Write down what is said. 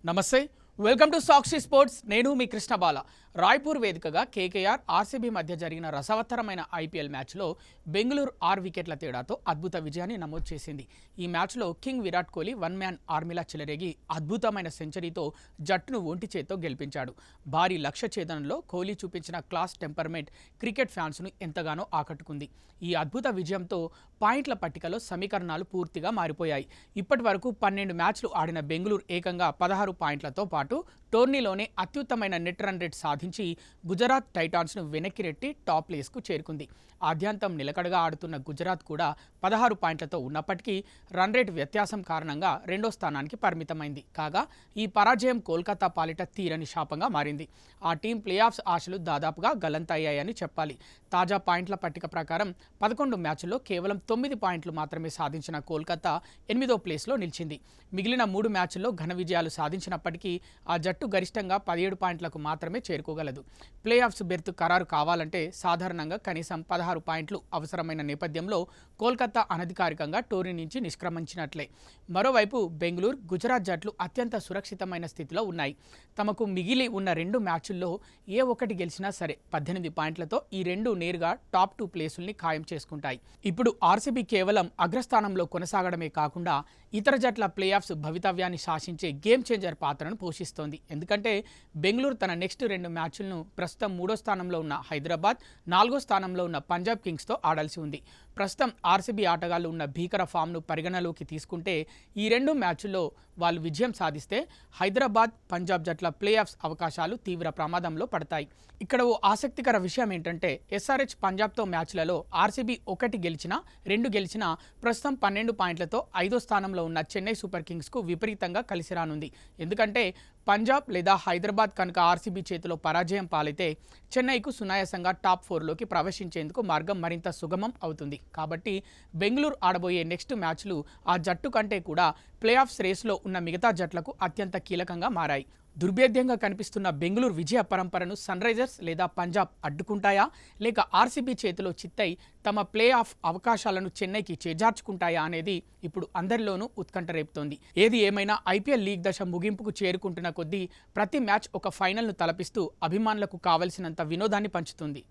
నమస్తే, welcome to Sakshi sports. నేను మీ కృష్ణబాల. రాయ్పూర్ వేదికగా కేకేఆర్ ఆర్సీబీ మధ్య జరిగిన రసవత్తరమైన ఐపీఎల్ మ్యాచ్లో బెంగళూరు 6 వికెట్ల తేడాతో అద్భుత విజయాన్ని నమోదు చేసింది. ఈ మ్యాచ్లో కింగ్ విరాట్ కోహ్లీ 1 మ్యాన్ ఆర్మీలా చెలరేగి అద్భుతమైన సెంచరీతో జట్టును ఒంటి చేత్తో గెలిపించాడు. భారీ లక్ష్య ఛేదనలో కోహ్లీ చూపించిన క్లాస్ టెంపర్మెంట్ క్రికెట్ ఫ్యాన్స్ను ఎంతగానో ఆకట్టుకుంది. ఈ అద్భుత విజయంతో పాయింట్ల పట్టికలో సమీకరణాలు పూర్తిగా మారిపోయాయి. ఇప్పటి వరకు 12 మ్యాచ్లు ఆడిన బెంగళూరు ఏకంగా 16 పాయింట్లతో పాటు టోర్నీలోనే అత్యుత్తమైన నెట్ రన్ రేట్ సాధించి గుజరాత్ టైటాన్స్ను వెనక్కి రెట్టి టాప్ ప్లేస్కు చేరుకుంది. ఆద్యంతం నిలకడగా ఆడుతున్న గుజరాత్ కూడా 16 పాయింట్లతో ఉన్నప్పటికీ రన్ రేట్ వ్యత్యాసం కారణంగా రెండో స్థానానికి పరిమితమైంది. కాగా ఈ పరాజయం కోల్కతా పాలిట తీరని శాపంగా మారింది. ఆ టీం ప్లేఆఫ్స్ ఆశలు దాదాపుగా గల్లంతయ్యాయని చెప్పాలి. తాజా పాయింట్ల పట్టిక ప్రకారం 11 మ్యాచ్ల్లో కేవలం 9 పాయింట్లు మాత్రమే సాధించిన కోల్కతా 8వ ప్లేస్లో నిలిచింది. మిగిలిన 3 మ్యాచ్ల్లో ఘన విజయాలు సాధించినప్పటికీ ఆ జట్టు గరిష్టంగా 17 పాయింట్లకు మాత్రమే చేరుకోగలదు. ప్లేఆఫ్స్ బెర్త్ ఖరారు కావాలంటే సాధారణంగా కనీసం 16 పాయింట్లు అవసరమైన నేపథ్యంలో కోల్కతా అనధికారికంగా టోర్నీ నుంచి నిష్క్రమించినట్లే. మరోవైపు బెంగళూరు, గుజరాత్ జట్లు అత్యంత సురక్షితమైన స్థితిలో ఉన్నాయి. తమకు మిగిలి ఉన్న 2 మ్యాచ్ల్లో ఏ ఒక్కటి గెలిచినా సరే 18 పాయింట్లతో ఈ రెండు నేరుగా టాప్ 2 ప్లేసుల్ని ఖాయం చేసుకుంటాయి. ఇప్పుడు ఆర్సీబీ కేవలం అగ్రస్థానంలో కొనసాగడమే కాకుండా ఇతర జట్ల ప్లేఆఫ్స్ భవితవ్యాన్ని శాసించే గేమ్ చేంజర్ పాత్రను పోషిస్తోంది. ఎందుకంటే బెంగళూరు తన నెక్స్ట్ 2 మ్యాచ్లను ప్రస్తుతం 3వ స్థానంలో ఉన్న హైదరాబాద్, 4వ స్థానంలో ఉన్న పంజాబ్ కింగ్స్తో ఆడాల్సి ఉంది. ప్రస్తుతం ఆర్సీబీ ఆటగాళ్లు ఉన్న భీకర ఫామ్ను పరిగణలోకి తీసుకుంటే ఈ 2 మ్యాచ్ల్లో వాళ్ళు విజయం సాధిస్తే హైదరాబాద్, పంజాబ్ జట్ల ప్లేఆఫ్స్ అవకాశాలు తీవ్ర ప్రమాదంలో పడతాయి. ఇక్కడ ఓ ఆసక్తికర విషయం ఏంటంటే ఎస్ఆర్హెచ్ పంజాబ్తో మ్యాచ్లలో ఆర్సీబీ 1 గెలిచినా 2 గెలిచినా ప్రస్తుతం 12 పాయింట్లతో 5వ స్థానంలో ఉన్న చెన్నై సూపర్ కింగ్స్కు విపరీతంగా కలిసి రానుంది. ఎందుకంటే పంజాబ్ లేదా హైదరాబాద్ కనుక ఆర్సీబీ చేతిలో పరాజయం పాలైతే చెన్నైకు సునాయాసంగా టాప్ 4లోకి ప్రవేశించేందుకు మార్గం మరింత సుగమం అవుతుంది. కాబట్టి బెంగళూరు ఆడబోయే నెక్స్ట్ మ్యాచ్లు ఆ జట్టు కంటే కూడా ప్లేఆఫ్స్ రేస్లో ఉన్న మిగతా జట్లకు అత్యంత కీలకంగా మారాయి. దుర్భేద్యంగా కనిపిస్తున్న బెంగళూరు విజయ పరంపరను సన్ రైజర్స్ లేదా పంజాబ్ అడ్డుకుంటాయా, లేక ఆర్సీబీ చేతిలో చిత్తై తమ ప్లే ఆఫ్ అవకాశాలను చెన్నైకి చేజార్చుకుంటాయా అనేది ఇప్పుడు అందరిలోనూ ఉత్కంఠ రేపుతోంది. ఏది ఏమైనా ఐపీఎల్ లీగ్ దశ ముగింపుకు చేరుకుంటున్న కొద్దీ ప్రతి మ్యాచ్ ఒక ఫైనల్ను తలపిస్తూ అభిమానులకు కావలసినంత వినోదాన్ని పంచుతుంది.